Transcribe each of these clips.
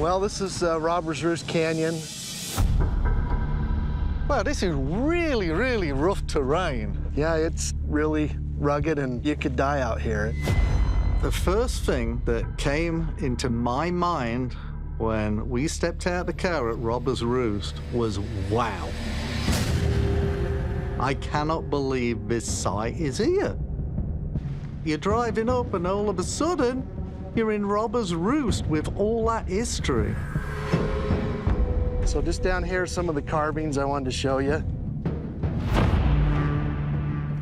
Well, this is Robbers Roost Canyon. Wow, this is really, really rough terrain. Yeah, it's really rugged and you could die out here. The first thing that came into my mind when we stepped out of the car at Robbers Roost was, wow. I cannot believe this site is here. You're driving up and all of a sudden, you're in Robbers Roost with all that history. So just down here are some of the carvings I wanted to show you.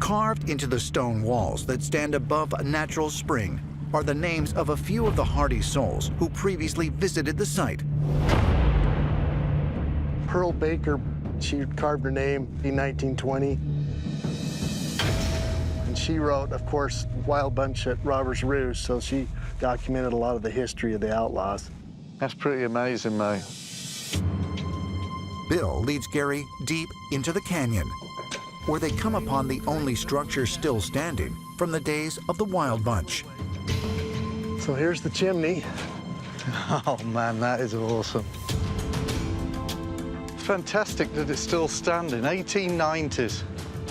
Carved into the stone walls that stand above a natural spring are the names of a few of the hardy souls who previously visited the site. Pearl Baker, she carved her name in 1920. And she wrote, of course, Wild Bunch at Robbers Roost, so she documented a lot of the history of the outlaws. That's pretty amazing, mate. Bill leads Gary deep into the canyon, where they come upon the only structure still standing from the days of the Wild Bunch. So here's the chimney. Oh, man, that is awesome. It's fantastic that it's still standing, 1890s.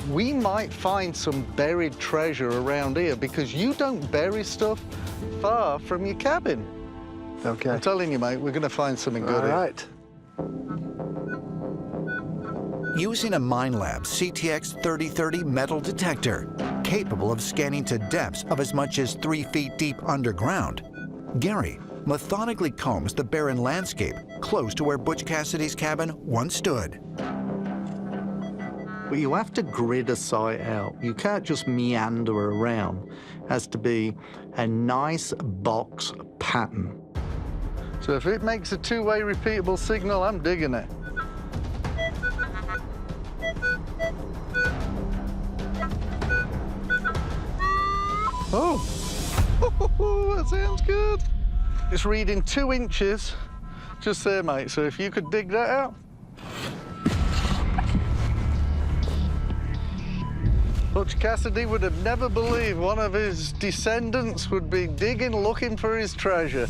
We might find some buried treasure around here because you don't bury stuff far from your cabin. Okay. I'm telling you, mate, we're going to find something good here. All right. Using a MineLab CTX 3030 metal detector, capable of scanning to depths of as much as 3 feet deep underground, Gary methodically combs the barren landscape close to where Butch Cassidy's cabin once stood. Well, you have to grid a site out. You can't just meander around. It has to be a nice box pattern. So if it makes a two-way repeatable signal, I'm digging it. Oh, that sounds good. It's reading 2 inches just there, mate. So if you could dig that out. Butch Cassidy would have never believed one of his descendants would be digging, looking for his treasure.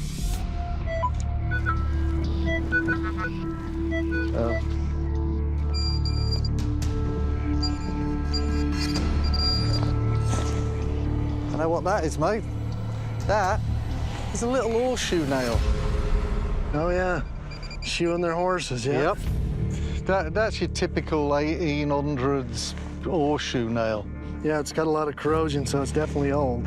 I know what that is, mate. That is a little horseshoe nail. Oh, yeah. Shoeing their horses, yeah. Yep. That's your typical 1800s horseshoe nail. Yeah, it's got a lot of corrosion, so it's definitely old.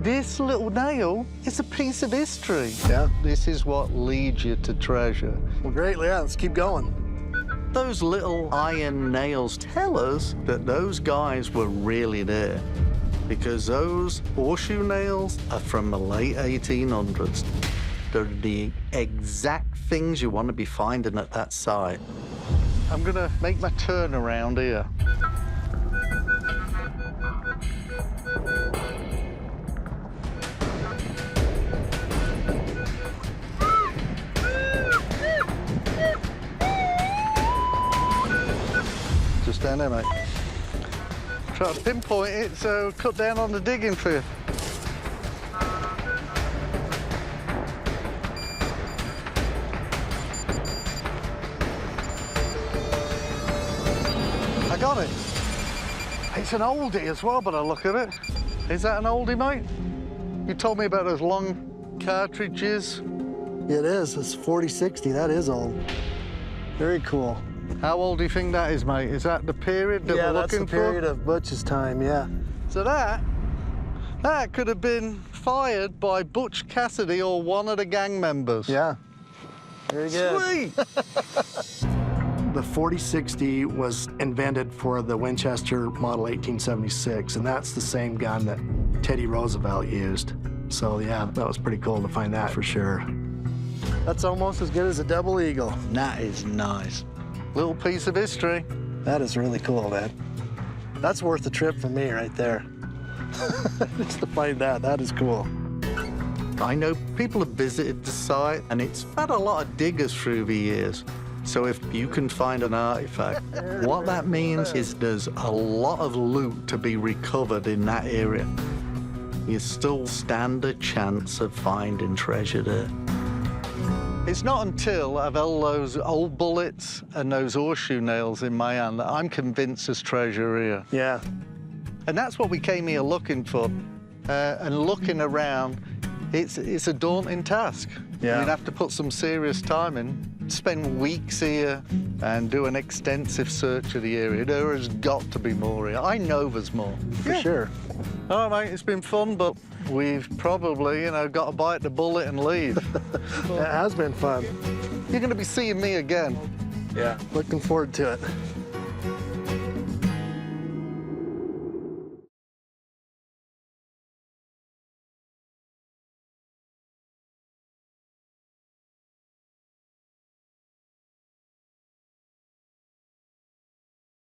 This little nail is a piece of history. Yeah. This is what leads you to treasure. Well, great, yeah, let's keep going. Those little iron nails tell us that those guys were really there, because those horseshoe nails are from the late 1800s. They're the exact things you want to be finding at that site. I'm gonna make my turn around here. Just down there, mate. Try to pinpoint it, so cut down on the digging for you. I got it. It's an oldie as well, but I look at it. Is that an oldie, mate? You told me about those long cartridges. It is. It's 4060. That is old. Very cool. How old do you think that is, mate? Is that the period that we're looking for? Yeah, that's the period of Butch's time, yeah. So that could have been fired by Butch Cassidy or one of the gang members. Yeah. Very good. Sweet! The 4060 was invented for the Winchester Model 1876, and that's the same gun that Teddy Roosevelt used. So, yeah, that was pretty cool to find that for sure. That's almost as good as a double eagle. That is nice. Little piece of history. That is really cool, man. That's worth the trip for me right there. Just to find that, that is cool. I know people have visited the site, and it's had a lot of diggers through the years. So if you can find an artifact, what that means is there's a lot of loot to be recovered in that area. You still stand a chance of finding treasure there. It's not until I've held those old bullets and those horseshoe nails in my hand that I'm convinced there's treasure here. Yeah. And that's what we came here looking for. And looking around, it's a daunting task. Yeah. You'd have to put some serious time in, spend weeks here and do an extensive search of the area. There has got to be more here. I know there's more. For sure. All right, mate, it's been fun, but we've probably, got to bite the bullet and leave. It has been fun. You're going to be seeing me again. Yeah. Looking forward to it.